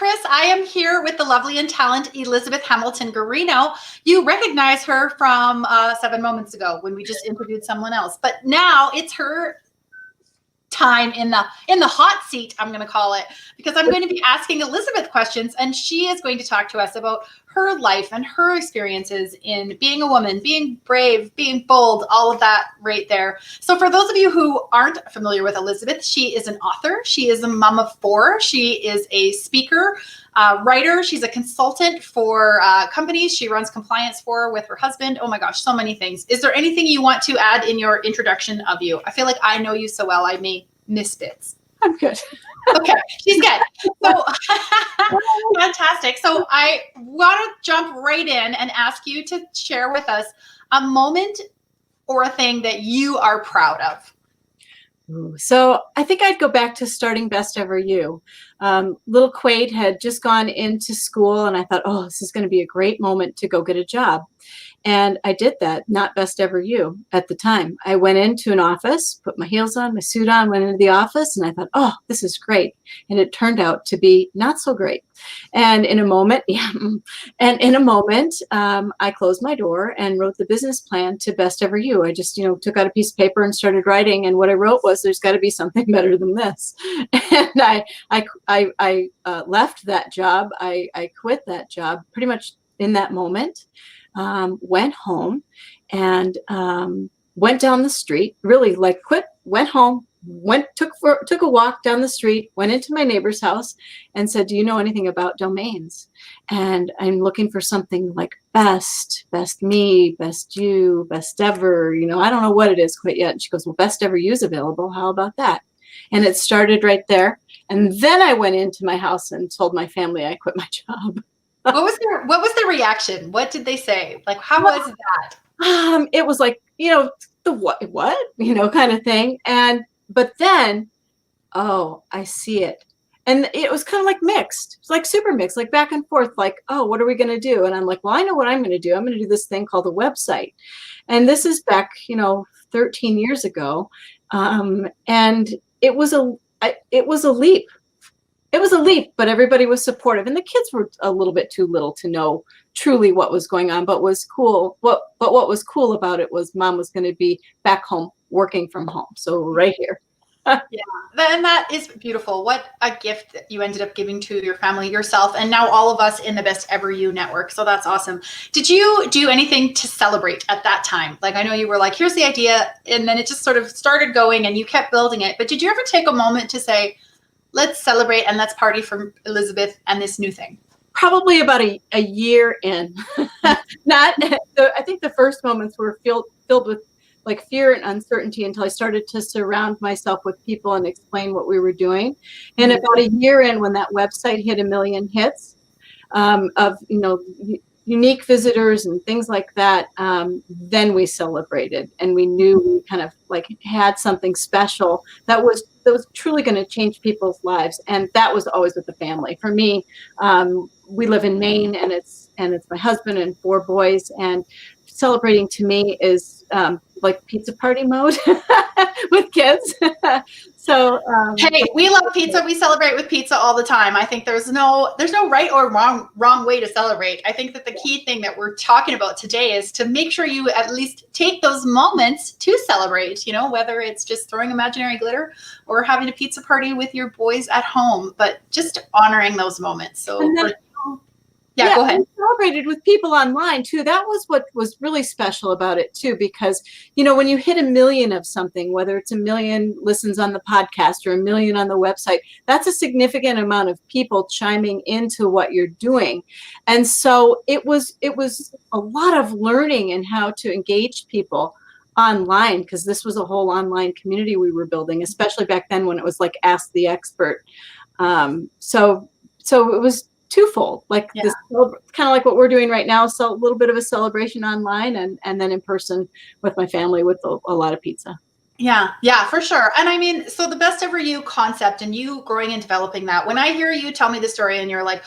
Chris. I am here with the lovely and talented Elizabeth Hamilton-Guarino. You recognize her from 7 moments ago when we just interviewed someone else, but now it's her time in the hot seat, I'm going to call it, because I'm going to be asking Elizabeth questions, and she is going to talk to us about her life and her experiences in being a woman, being brave, being bold, all of that right there. So for those of you who aren't familiar with Elizabeth, she is an author. She is a mom of 4. She is a speaker, writer. She's a consultant for companies she runs compliance for with her husband. Oh my gosh, so many things. Is there anything you want to add in your introduction of you? I feel like I know you so well, I may miss bits. I'm good. Okay, she's good. So fantastic. So I want to jump right in and ask you to share with us a moment or a thing that you are proud of. So I think I'd go back to starting Best Ever You. Little Quade had just gone into school, and I thought, oh, this is going to be a great moment to go get a job. And I did that, not Best Ever You at the time. I went into an office, put my heels on, my suit on, went into the office, and I thought, oh, this is great. And it turned out to be not so great. And in a moment, I closed my door and wrote the business plan to Best Ever You. I just, took out a piece of paper and started writing. And what I wrote was, there's got to be something better than this. And I left that job. I quit that job pretty much in that moment. Went home and went down the street, really quit, went home, took a walk down the street, went into my neighbor's house and said, do you know anything about domains? And I'm looking for something like best me, best you, best ever, I don't know what it is quite yet. And she goes, well, Best Ever You is available. How about that? And it started right there. And then I went into my house and told my family I quit my job. What was their reaction? What did they say? Like, how was that? It was like, the what, kind of thing. But then, oh, I see it. And it was kind of like mixed. It's like super mixed, like back and forth, like, oh, what are we going to do? And I'm like, well, I know what I'm going to do. I'm going to do this thing called a website. And this is back, 13 years ago. And it was a leap. It was a leap, but everybody was supportive, and the kids were a little bit too little to know truly what was going on. But was cool. What was cool about it was Mom was going to be back home working from home, so right here. Yeah, and that is beautiful. What a gift that you ended up giving to your family, yourself, and now all of us in the Best Ever You network. So that's awesome. Did you do anything to celebrate at that time? Like, I know you were like, here's the idea, and then it just sort of started going, and you kept building it. But did you ever take a moment to say, let's celebrate and let's party for Elizabeth and this new thing? Probably about a year in. I think the first moments were filled with like fear and uncertainty until I started to surround myself with people and explain what we were doing. And about a year in, when that website hit 1 million hits of unique visitors and things like that, then we celebrated, and we knew we kind of like had something special that was truly going to change people's lives. And that was always with the family. For me, we live in Maine, and it's my husband and 4 boys, and celebrating to me is like pizza party mode with kids. So hey, we love pizza. We celebrate with pizza all the time. I think there's no right or wrong way to celebrate. I think that the key thing that we're talking about today is to make sure you at least take those moments to celebrate, whether it's just throwing imaginary glitter or having a pizza party with your boys at home, but just honoring those moments. So yeah, go ahead. We celebrated with people online too. That was what was really special about it too, because when you hit 1 million of something, whether it's 1 million listens on the podcast or 1 million on the website, that's a significant amount of people chiming into what you're doing. And so it was a lot of learning in how to engage people online, because this was a whole online community we were building, especially back then when it was like Ask the Expert. So it was twofold, this kind of like what we're doing right now. So a little bit of a celebration online, and then in person with my family with a lot of pizza. Yeah, for sure. And I mean, so the Best Ever You concept and you growing and developing that, when I hear you tell me the story and you're like,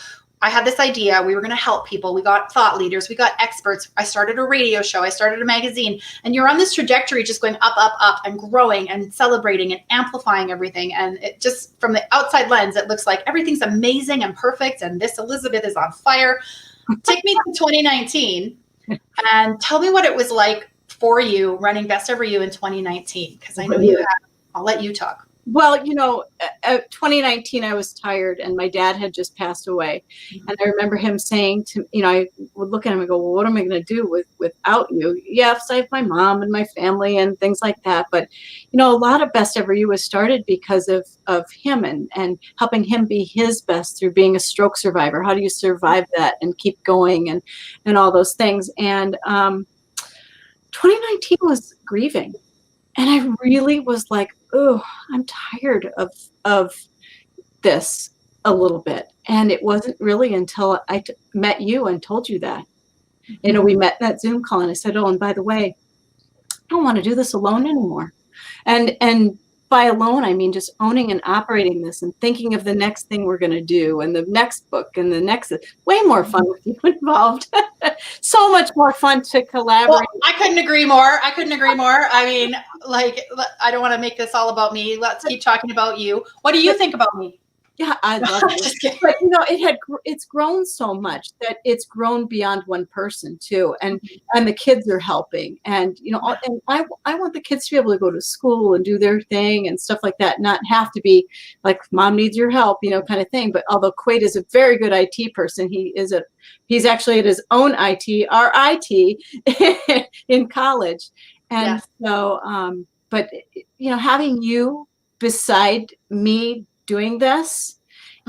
I had this idea. We were going to help people. We got thought leaders. We got experts. I started a radio show. I started a magazine. And you're on this trajectory just going up, up, up and growing and celebrating and amplifying everything. And it just, from the outside lens, it looks like everything's amazing and perfect. And this Elizabeth is on fire. Take me to 2019 and tell me what it was like for you running Best Ever You in 2019. Because I know you have. I'll let you talk. Well, 2019, I was tired and my dad had just passed away. And I remember him saying to, I would look at him and go, well, what am I going to do without you? Yes, I have my mom and my family and things like that. But, a lot of Best Ever You was started because of him and helping him be his best through being a stroke survivor. How do you survive that and keep going and all those things? And 2019 was grieving. And I really was like, oh, I'm tired of this a little bit. And it wasn't really until I met you and told you that. We met in that Zoom call and I said, oh, and by the way, I don't want to do this alone anymore. And by alone, I mean just owning and operating this and thinking of the next thing we're going to do and the next book and the next, way more fun with you involved. So much more fun to collaborate. Well, I couldn't agree more. I mean, I don't want to make this all about me. Let's keep talking about you. What do you think about me? Yeah, I love it. But it's grown so much that it's grown beyond one person too, and the kids are helping, and and I want the kids to be able to go to school and do their thing and stuff like that, not have to be like mom needs your help, kind of thing. But although Quaid is a very good IT person, he's actually at his own IT, our IT in college, and so but having you beside me doing this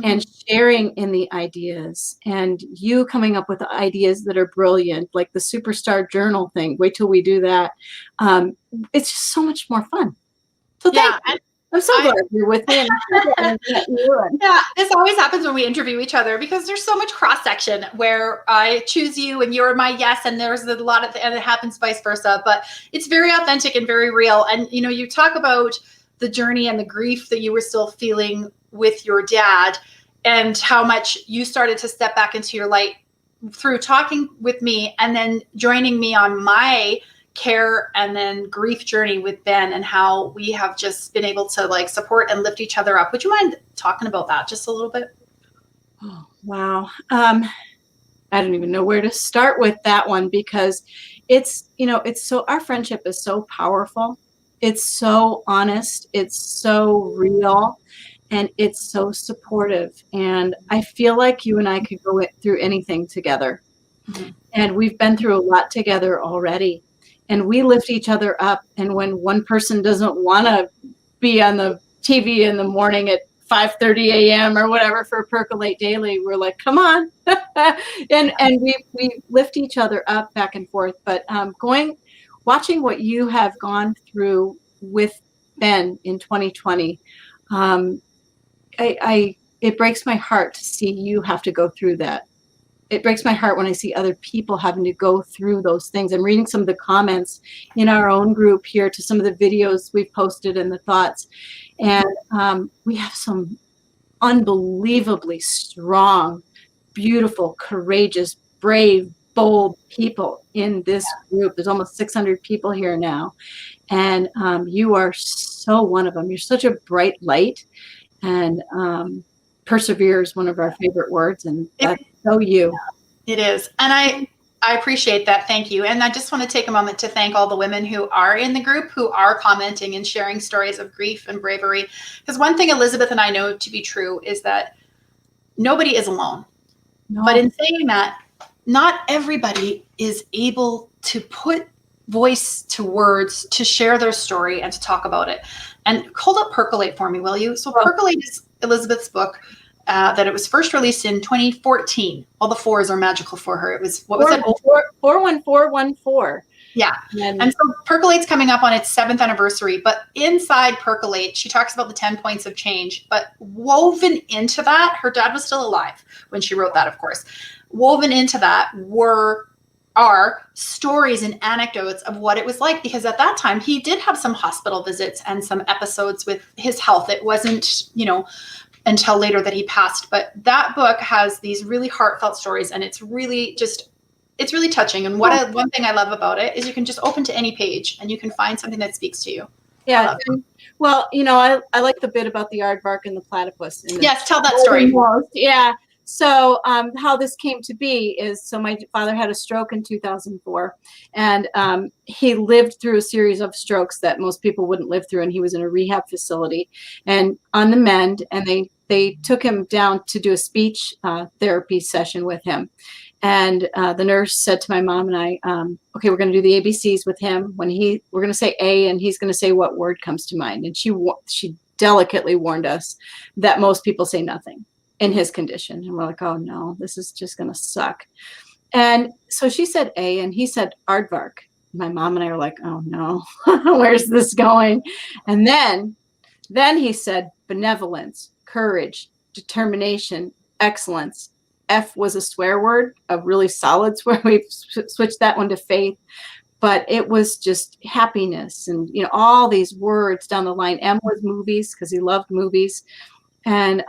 and sharing in the ideas and you coming up with ideas that are brilliant, like the Superstar Journal thing. Wait till we do that. It's just so much more fun. So thank you. I'm so glad you're with me. Yeah, this always happens when we interview each other because there's so much cross section where I choose you and you're my yes, and there's a lot of, and it happens vice versa. But it's very authentic and very real. And you talk about the journey and the grief that you were still feeling with your dad and how much you started to step back into your light through talking with me and then joining me on my care and then grief journey with Ben, and how we have just been able to support and lift each other up. Would you mind talking about that just a little bit? Oh, wow. I don't even know where to start with that one because it's so, our friendship is so powerful. It's so honest. It's so real. And it's so supportive. And I feel like you and I could go through anything together. And we've been through a lot together already. And we lift each other up. And when one person doesn't want to be on the TV in the morning at 5:30 a.m. or whatever for Percolate Daily, we're like, come on. and we lift each other up back and forth. But watching what you have gone through with Ben in 2020, it breaks my heart to see you have to go through that. It breaks my heart when I see other people having to go through those things. I'm reading some of the comments in our own group here to some of the videos we've posted and the thoughts. And we have some unbelievably strong, beautiful, courageous, brave, bold people in this group. There's almost 600 people here now. And you are so one of them. You're such a bright light. And persevere is one of our favorite words. And that's so you. It is. And I appreciate that. Thank you. And I just want to take a moment to thank all the women who are in the group, who are commenting and sharing stories of grief and bravery. Because one thing Elizabeth and I know to be true is that nobody is alone. No. But in saying that, not everybody is able to put voice to words, to share their story and to talk about it. And hold up Percolate for me, will you? So Percolate is Elizabeth's book that it was first released in 2014. All the fours are magical for her. It was, what was it? 41414. Yeah. And so Percolate's coming up on its 7th anniversary, but inside Percolate, she talks about the 10 points of change, but woven into that, her dad was still alive when she wrote that, of course. Woven into that are stories and anecdotes of what it was like, because at that time he did have some hospital visits and some episodes with his health. It wasn't, until later that he passed. But that book has these really heartfelt stories, and it's really touching. And one thing I love about it is you can just open to any page and you can find something that speaks to you. Yeah. Well, I like the bit about the aardvark and the platypus. Yes, tell that story. Yeah. So how this came to be is, so my father had a stroke in 2004, and he lived through a series of strokes that most people wouldn't live through, and he was in a rehab facility and on the mend, and they took him down to do a speech therapy session with him. And the nurse said to my mom and I, okay, we're going to do the ABCs with him. We're going to say A, and he's going to say what word comes to mind. And she delicately warned us that most people say nothing in his condition. And we're like, oh no, this is just going to suck. And so she said A, and he said aardvark. My mom and I were like, oh no, where's this going? And then he said benevolence, courage, determination, excellence. F was a swear word, a really solid swear. We've switched that one to faith, but it was just happiness and, all these words down the line. M was movies, because he loved movies. And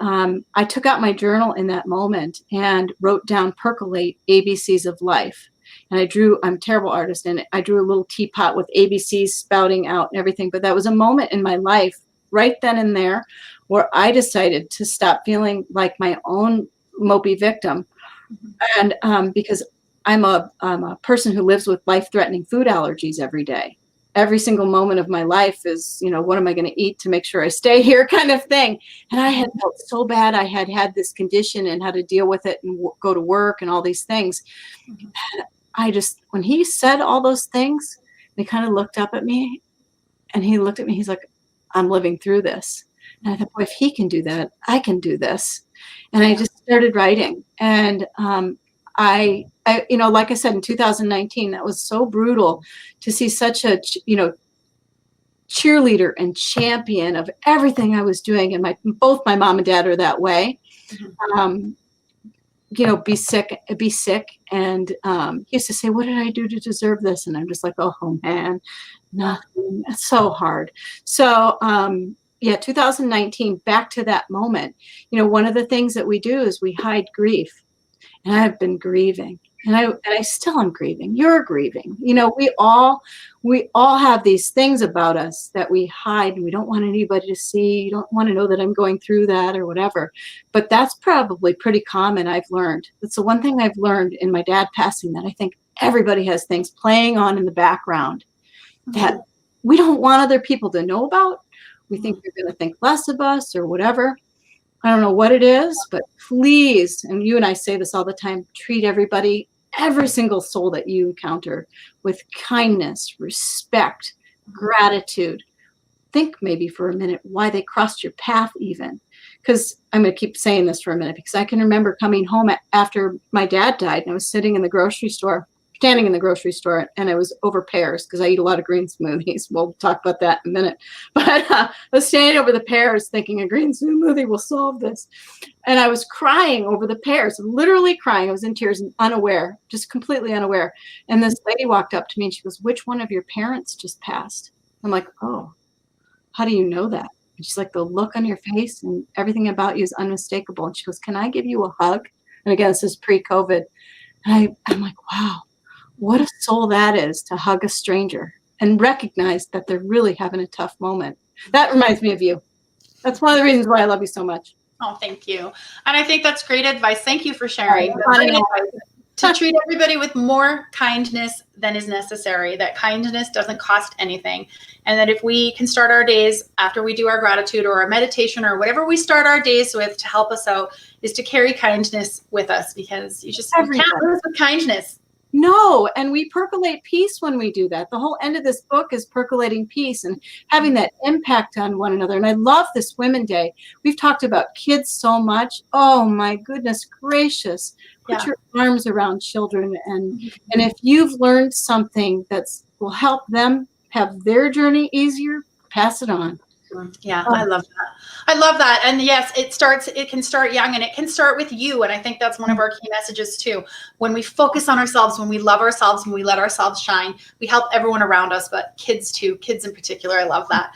I took out my journal in that moment and wrote down percolate ABCs of life. And I'm a terrible artist, and I drew a little teapot with ABCs spouting out and everything. But that was a moment in my life right then and there where I decided to stop feeling like my own mopey victim. And because I'm a person who lives with life-threatening food allergies every day. Every single moment of my life is, what am I going to eat to make sure I stay here kind of thing. And I had felt so bad. I had this condition and how to deal with it and go to work and all these things. And when he said all those things, he kind of looked up at me, and he looked at me. He's like, I'm living through this. And I thought, boy, if he can do that, I can do this. And I just started writing. And I like I said, in 2019, that was so brutal to see such a, cheerleader and champion of everything I was doing. And both my mom and dad are that way. Be sick. And he used to say, what did I do to deserve this? And I'm just like, oh man, nothing. It's so hard. So, 2019, back to that moment, one of the things that we do is we hide grief. And I've been grieving, and I still am grieving. You're grieving. We all have these things about us that we hide, and we don't want anybody to see. You don't want to know that I'm going through that or whatever. But that's probably pretty common, I've learned. That's the one thing I've learned in my dad passing, that I think everybody has things playing on in the background that we don't want other people to know about. We think they're going to think less of us or whatever. I don't know what it is, but please, and you and I say this all the time, treat everybody, every single soul that you encounter, with kindness, respect, gratitude. Think maybe for a minute why they crossed your path even. Because I'm going to keep saying this for a minute, because I can remember coming home after my dad died, and I was standing in the grocery store, and I was over pears, because I eat a lot of green smoothies. We'll talk about that in a minute. But I was standing over the pears thinking a green smoothie will solve this. And I was crying over the pears, literally crying. I was in tears and unaware, just completely unaware. And this lady walked up to me and she goes, which one of your parents just passed? I'm like, oh, how do you know that? And she's like, the look on your face and everything about you is unmistakable. And she goes, can I give you a hug? And again, this is pre-COVID. And I'm like, wow. What a soul that is, to hug a stranger and recognize that they're really having a tough moment. That reminds me of you. That's one of the reasons why I love you so much. Oh, thank you. And I think that's great advice. Thank you for sharing. To treat everybody with more kindness than is necessary, that kindness doesn't cost anything. And that if we can start our days after we do our gratitude or our meditation or whatever we start our days with to help us out, is to carry kindness with us, because you can't lose with kindness. No, and we percolate peace when we do that. The whole end of this book is percolating peace and having that impact on one another. And I love this Women Day. We've talked about kids so much. Oh my goodness gracious. Put your arms around children. And if you've learned something that will help them have their journey easier, pass it on. Yeah, I love that. I love that. And yes, it can start young, and it can start with you. And I think that's one of our key messages too. When we focus on ourselves, when we love ourselves, when we let ourselves shine, we help everyone around us, but kids too, kids in particular. I love that.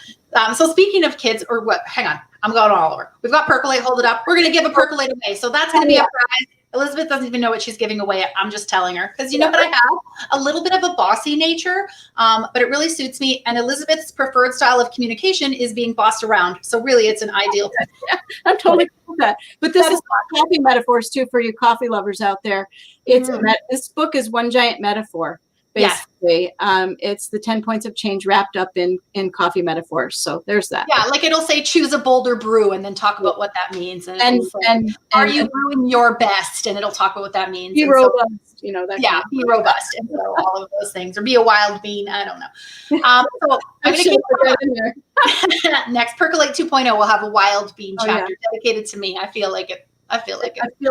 So speaking of kids, hang on. I'm going all over. We've got Percolate. Hold it up. We're going to give a Percolate away. So that's going to be a prize. Elizabeth doesn't even know what she's giving away. I'm just telling her because you know what I have? A little bit of a bossy nature, but it really suits me. And Elizabeth's preferred style of communication is being bossed around. So really, it's an ideal thing. Yeah, I'm totally cool with that. But this is coffee metaphors too for you coffee lovers out there. It's this book is one giant metaphor. Basically, it's the 10 points of change wrapped up in coffee metaphors. So there's that. Yeah, like it'll say choose a bolder brew and then talk about what that means. And are you brewing your best? And it'll talk about what that means. Be robust, you know. That yeah, be robust. And so all of those things. Or be a wild bean. I don't know. So I'm going to keep that in there. Next, Percolate 2.0 will have a wild bean chapter dedicated to me. I feel like it. I feel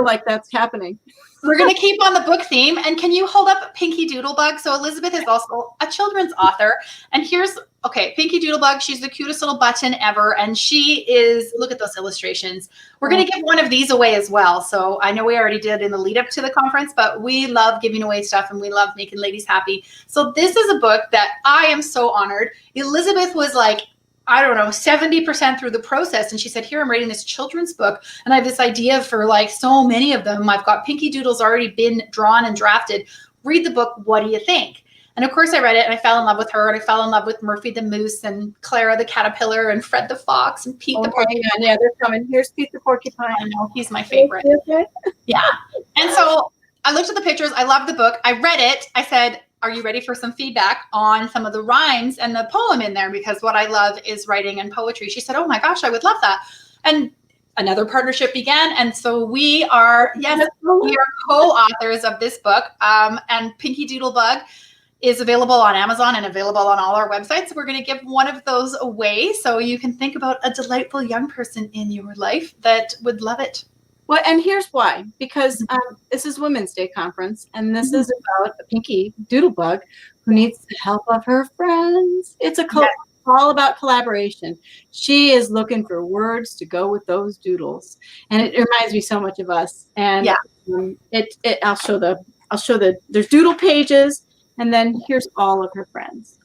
like that's happening. We're going to keep on the book theme. And can you hold up Pinky Doodlebug? So Elizabeth is also a children's author. And here's, Pinky Doodlebug. She's the cutest little button ever. And she is, look at those illustrations. We're going to give one of these away as well. So I know we already did in the lead up to the conference, but we love giving away stuff and we love making ladies happy. So this is a book that I am so honored. Elizabeth was like, I don't know, 70% through the process. And she said, here, I'm writing this children's book. And I have this idea for like so many of them. I've got Pinky Doodles already been drawn and drafted. Read the book. What do you think? And of course I read it and I fell in love with her. And I fell in love with Murphy the Moose and Clara the Caterpillar and Fred the Fox and Pete the Porcupine. Yeah, they're coming. Here's Pete the Porcupine. I know, he's my favorite. Yeah. And so I looked at the pictures. I loved the book. I read it. I said, are you ready for some feedback on some of the rhymes and the poem in there? Because what I love is writing and poetry. She said, oh my gosh, I would love that. And another partnership began. And so we are co-authors of this book. And Pinky Doodlebug is available on Amazon and available on all our websites. So we're going to give one of those away. So you can think about a delightful young person in your life that would love it. Well, and here's why, because this is Women's Day conference, and this is about a Pinky Doodlebug who needs the help of her friends. It's all about collaboration. She is looking for words to go with those doodles, and it reminds me so much of us. And I'll show there's doodle pages, and then here's all of her friends.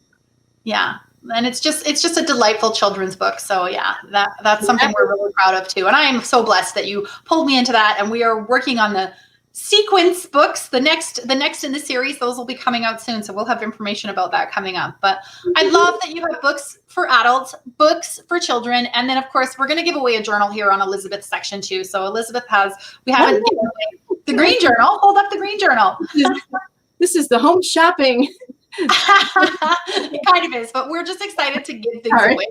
Yeah. And it's just a delightful children's book. So yeah, that's something we're really proud of too. And I am so blessed that you pulled me into that. And we are working on the sequence books, the next in the series. Those will be coming out soon. So we'll have information about that coming up. But I love that you have books for adults, books for children. And then of course, we're going to give away a journal here on Elizabeth's section too. So Elizabeth we haven't given away the green journal. Hold up the green journal. This is the home shopping. It kind of is, but we're just excited to give things away.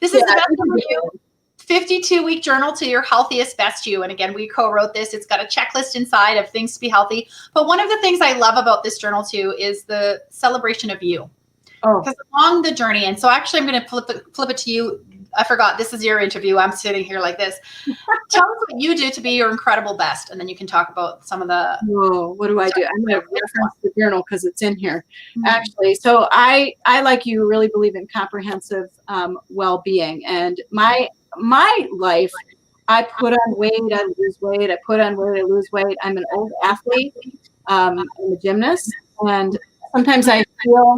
This is the Best of You 52-week journal to your healthiest best you. And again, we co-wrote this. It's got a checklist inside of things to be healthy. But one of the things I love about this journal too is the celebration of you. Because along the journey, and so actually I'm going to flip it to you. I forgot, this is your interview. I'm sitting here like this. Tell us what you do to be your incredible best, and then you can talk about some of the... Whoa, what do I do? I'm going to reference the journal because it's in here, actually. So I, like you, really believe in comprehensive well-being. And my life, I put on weight, I lose weight. I put on weight, I lose weight. I'm an old athlete. I'm a gymnast. And sometimes I feel...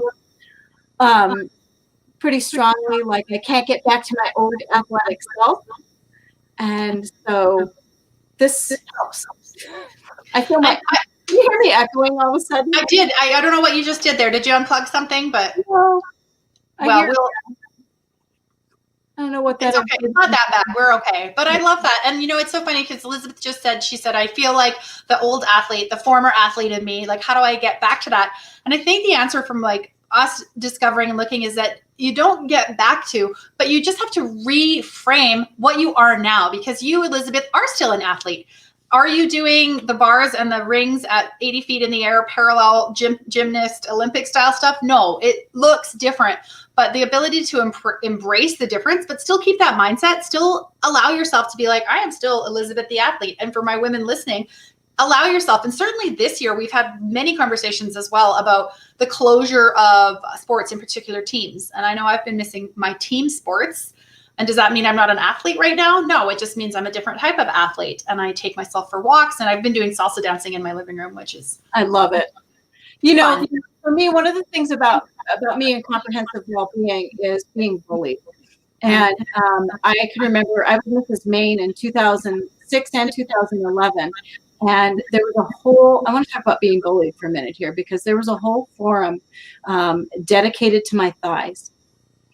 pretty strongly like I can't get back to my old athletic self. And so this helps. I feel can you hear me echoing all of a sudden? I did. I don't know what you just did there. Did you unplug something? But I don't know what that is. Okay. It's not that bad. We're okay. But I love that. And it's so funny because Elizabeth just said, she said, I feel like the old athlete, the former athlete in me, like, how do I get back to that? And I think the answer from like us discovering and looking is that you don't get back to, but you just have to reframe what you are now, because you, Elizabeth, are still an athlete. Are you doing the bars and the rings at 80 feet in the air, parallel gymnast, Olympic style stuff? No, it looks different, but the ability to embrace the difference, but still keep that mindset, still allow yourself to be like, I am still Elizabeth the athlete. And for my women listening, allow yourself. And certainly this year, we've had many conversations as well about the closure of sports, in particular teams. And I know I've been missing my team sports. And does that mean I'm not an athlete right now? No, it just means I'm a different type of athlete. And I take myself for walks, and I've been doing salsa dancing in my living room, which is I love it. For me, one of the things about me and comprehensive well-being is being bullied. And I can remember I was Mrs. Maine in 2006 and 2011. And there was a whole, I want to talk about being bullied for a minute here, because there was a whole forum dedicated to my thighs.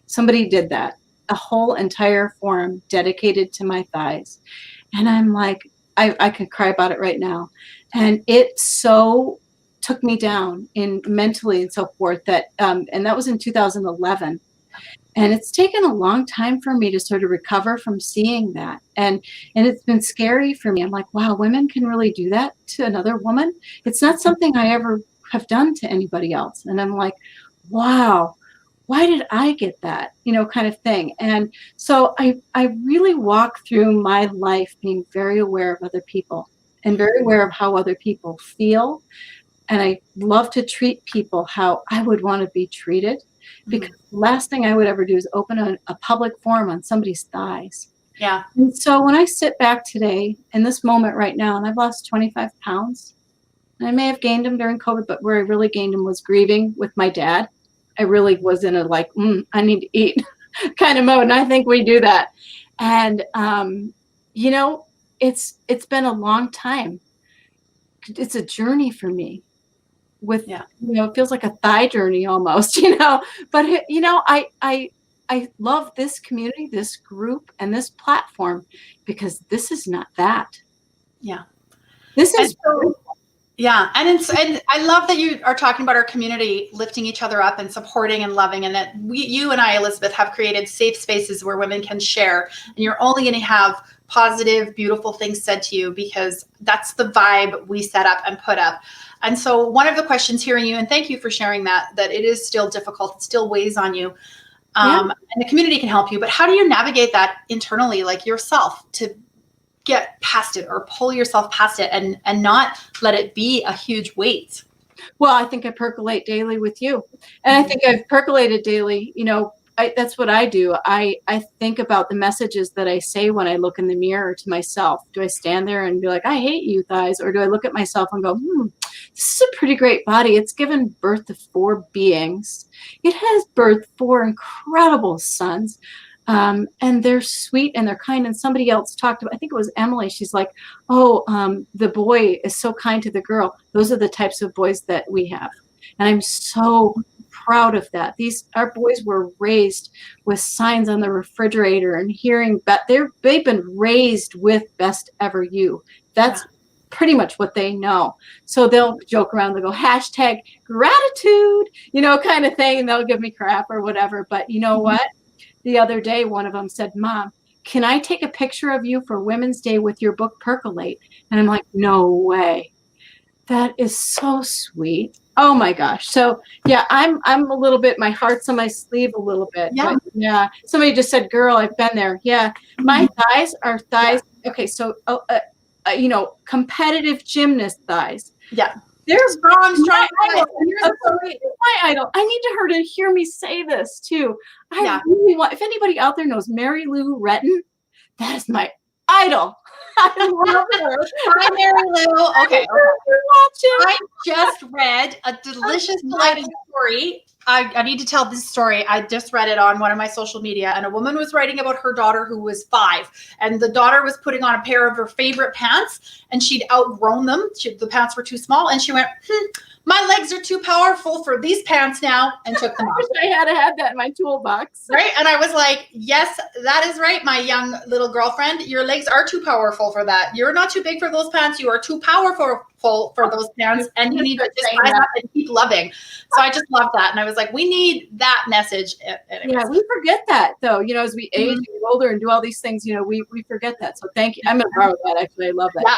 Somebody did that, a whole entire forum dedicated to my thighs. And I'm like, I could cry about it right now. And it so took me down in mentally and so forth that, and that was in 2011. And it's taken a long time for me to sort of recover from seeing that. And it's been scary for me. I'm like, wow, women can really do that to another woman. It's not something I ever have done to anybody else. And I'm like, wow, why did I get that? You know, kind of thing. And so I really walk through my life being very aware of other people and very aware of how other people feel. And I love to treat people how I would want to be treated, because the last thing I would ever do is open a public forum on somebody's thighs. Yeah. And so when I sit back today in this moment right now, and I've lost 25 pounds, and I may have gained them during COVID, but where I really gained them was grieving with my dad. I really was in a like, I need to eat kind of mode. And I think we do that. And, you know, it's been a long time. It's a journey for me. With, you know, it feels like a thigh journey almost, you know, but, you know, I love this community, this group, and this platform, because this is not that. Yeah. This is, yeah. And I love that you are talking about our community lifting each other up and supporting and loving, and that you and I, Elizabeth, have created safe spaces where women can share, and you're only going to have positive, beautiful things said to you, because that's the vibe we set up and put up. And so one of the questions hearing you, and thank you for sharing that it is still difficult, it still weighs on you. And the community can help you, but how do you navigate that internally, like yourself, to get past it or pull yourself past it and not let it be a huge weight? Well, I think I percolate daily with you. And I think I've percolated daily, you know, that's what I do. I think about the messages that I say when I look in the mirror to myself. Do I stand there and be like, I hate you, thighs? Or do I look at myself and go, this is a pretty great body. It's given birth to 4 beings. It has birthed 4 incredible sons. And they're sweet and they're kind. And somebody else talked about, I think it was Emily. She's like, the boy is so kind to the girl. Those are the types of boys that we have. And I'm so proud of that. Our boys were raised with signs on the refrigerator and hearing, they've been raised with best ever you. That's pretty much what they know. So they'll joke around, they'll go hashtag gratitude, you know, kind of thing. And they'll give me crap or whatever. But you know what? The other day, one of them said, Mom, can I take a picture of you for Women's Day with your book Percolate? And I'm like, no way. That is so sweet. Oh my gosh. So yeah, I'm a little bit, my heart's on my sleeve a little bit. Yeah. But yeah. Somebody just said, girl, I've been there. Yeah. My thighs are thighs. Yeah. Okay. So, you know, competitive gymnast thighs. Yeah. They're strong. My idol. I need her to hear me say this too. I really want, if anybody out there knows Mary Lou Retton, that is my idol. I love her. Hi, Mary Lou. Okay. I just read a delicious, delightful story. I need to tell this story. I just read it on one of my social media, and a woman was writing about her daughter who was 5, and the daughter was putting on a pair of her favorite pants, and she'd outgrown them. The pants were too small, and she went, my legs are too powerful for these pants now, and took them off. I had to have that in my toolbox. Right? And I was like, yes, that is right, my young little girlfriend. Your legs are too powerful for that. You're not too big for those pants. You are too powerful for those pants, and you need to just rise up and keep loving. So I just love that. And I was like, we need that message. Anyways. Yeah, we forget that though, you know, as we age and get older and do all these things, you know, we forget that. So thank you. I'm going to borrow that. Actually, I love that. Yeah,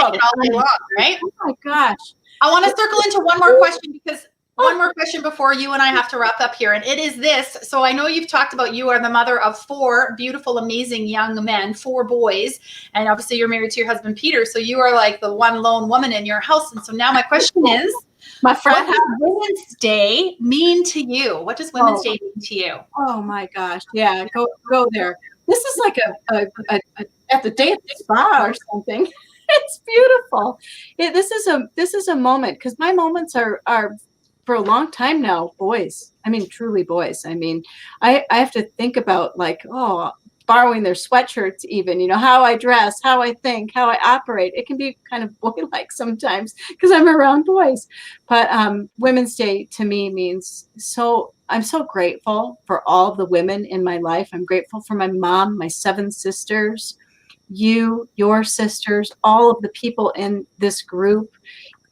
take it all day long, right? Oh my gosh. I want to circle into one more question, because one more question before you and I have to wrap up here. And it is this. So I know you've talked about you are the mother of 4 beautiful, amazing young men, 4 boys. And obviously you're married to your husband, Peter. So you are like the one lone woman in your house. And so now my question is, my friend, what does Women's Day mean to you? What does Women's Day mean to you? Oh my gosh. Yeah. Go there. This is like a at the day at the spa or something. It's beautiful. This is a moment, because my moments are for a long time now, boys. I mean, truly boys. I mean, I have to think about like, oh, borrowing their sweatshirts even, you know, how I dress, how I think, how I operate. It can be kind of boy-like sometimes because I'm around boys. But Women's Day to me means so, I'm so grateful for all of the women in my life. I'm grateful for my mom, my 7 sisters, you, your sisters, all of the people in this group,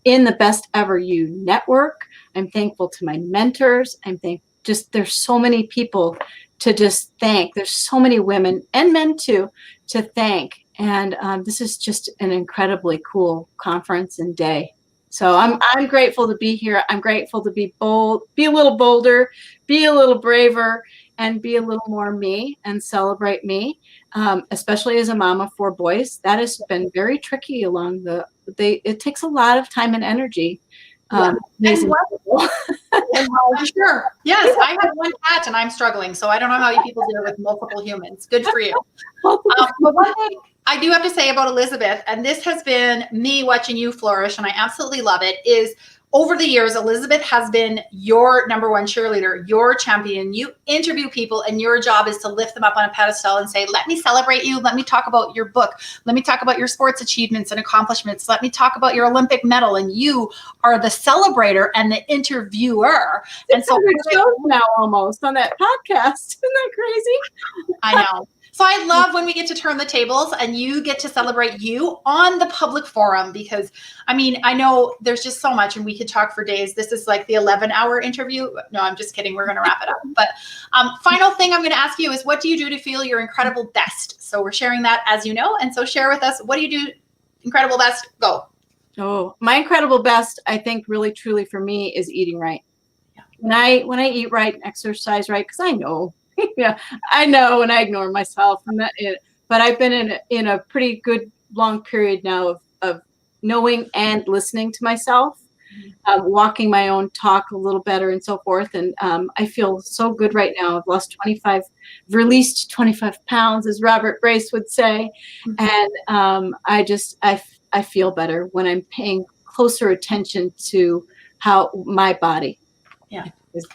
in the Best Ever You network. I'm thankful to my mentors. There's so many people to just thank. There's so many women and men too to thank. And this is just an incredibly cool conference and day. So I'm grateful to be here. I'm grateful to be bold, be a little bolder, be a little braver, and be a little more me and celebrate me, especially as a mom of 4 boys. That has been very tricky along it takes a lot of time and energy. I'm sure. Yes, I have 1 cat and I'm struggling, so I don't know how you people deal with multiple humans. Good for you. But one thing I do have to say about Elizabeth, and this has been me watching you flourish, and I absolutely love it, is over the years, Elizabeth has been your #1 cheerleader, your champion. You interview people and your job is to lift them up on a pedestal and say, let me celebrate you. Let me talk about your book. Let me talk about your sports achievements and accomplishments. Let me talk about your Olympic medal. And you are the celebrator and the interviewer. And so shows now almost on that podcast. Isn't that crazy? I know. So I love when we get to turn the tables and you get to celebrate you on the public forum, because I mean, I know there's just so much and we could talk for days. This is like the 11-hour interview. No, I'm just kidding. We're going to wrap it up. But final thing I'm going to ask you is, what do you do to feel your incredible best? So we're sharing that, as you know. And so share with us, what do you do incredible best? Go. Oh, my incredible best, I think really truly for me is eating right. Yeah. When I eat right and exercise right, because I know, yeah, I know, and I ignore myself, but I've been in a pretty good long period now of knowing and listening to myself, walking my own talk a little better and so forth. And I feel so good right now. I've released 25 pounds, as Robert Brace would say. And I feel better when I'm paying closer attention to how my body. Yeah.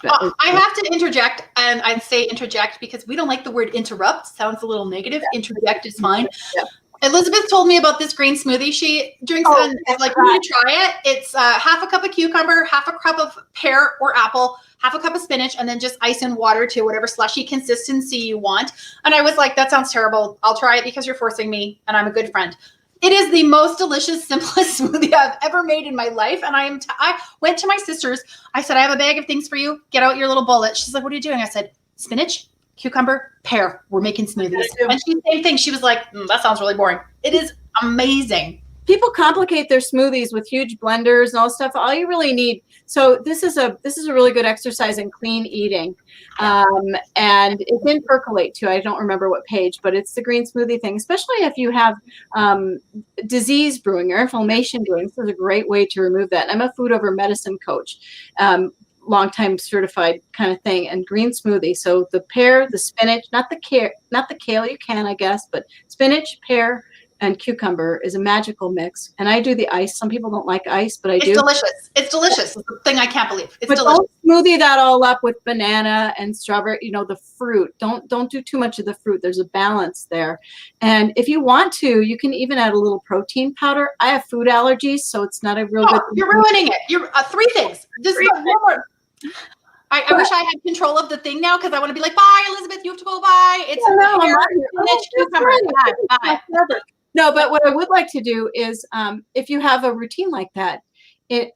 I have to interject, and I say interject because we don't like the word interrupt. Sounds a little negative. Yeah. Interject is fine. Yeah. Elizabeth told me about this green smoothie she drinks, and like, we need to try it. It's half a cup of cucumber, half a cup of pear or apple, half a cup of spinach, and then just ice and water to whatever slushy consistency you want. And I was like, that sounds terrible. I'll try it because you're forcing me, and I'm a good friend. It is the most delicious, simplest smoothie I've ever made in my life. And I went to my sister's. I said, I have a bag of things for you. Get out your little bullet. She's like, what are you doing? I said, spinach, cucumber, pear. We're making smoothies. And she, same thing. She was like, that sounds really boring. It is amazing. People complicate their smoothies with huge blenders and all stuff. All you really need. So this is a really good exercise in clean eating. And it didn't percolate too. I don't remember what page, but it's the green smoothie thing, especially if you have disease brewing or inflammation brewing. This is a great way to remove that. And I'm a food over medicine coach, longtime certified kind of thing, and green smoothie. So the pear, the spinach, not the kale, you can, I guess, but spinach, pear, and cucumber is a magical mix. And I do the ice. Some people don't like ice, but I do. It's delicious. It's delicious. It's the thing I can't believe. It's delicious. Don't smoothie that all up with banana and strawberry, the fruit. Don't do too much of the fruit. There's a balance there. And if you want to, you can even add a little protein powder. I have food allergies, so it's not a real good. You're ruining it. You're 3 things. Just one more. I wish I had control of the thing now, because I want to be like, bye, Elizabeth, you have to go, bye. It's cucumber. No, but what I would like to do is, if you have a routine like that,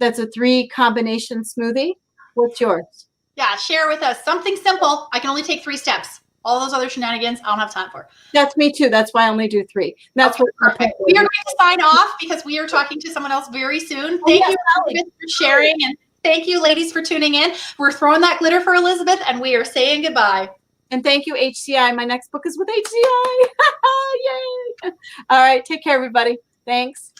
that's a 3 combination smoothie, what's yours? Yeah, share with us something simple. I can only take 3 steps. All those other shenanigans, I don't have time for. That's me too. That's why I only do 3. That's what. Perfect. We are going to sign off because we are talking to someone else very soon. Thank you, Elizabeth, for sharing, and thank you, ladies, for tuning in. We're throwing that glitter for Elizabeth, and we are saying goodbye. And thank you, HCI. My next book is with HCI. Yay. All right. Take care, everybody. Thanks.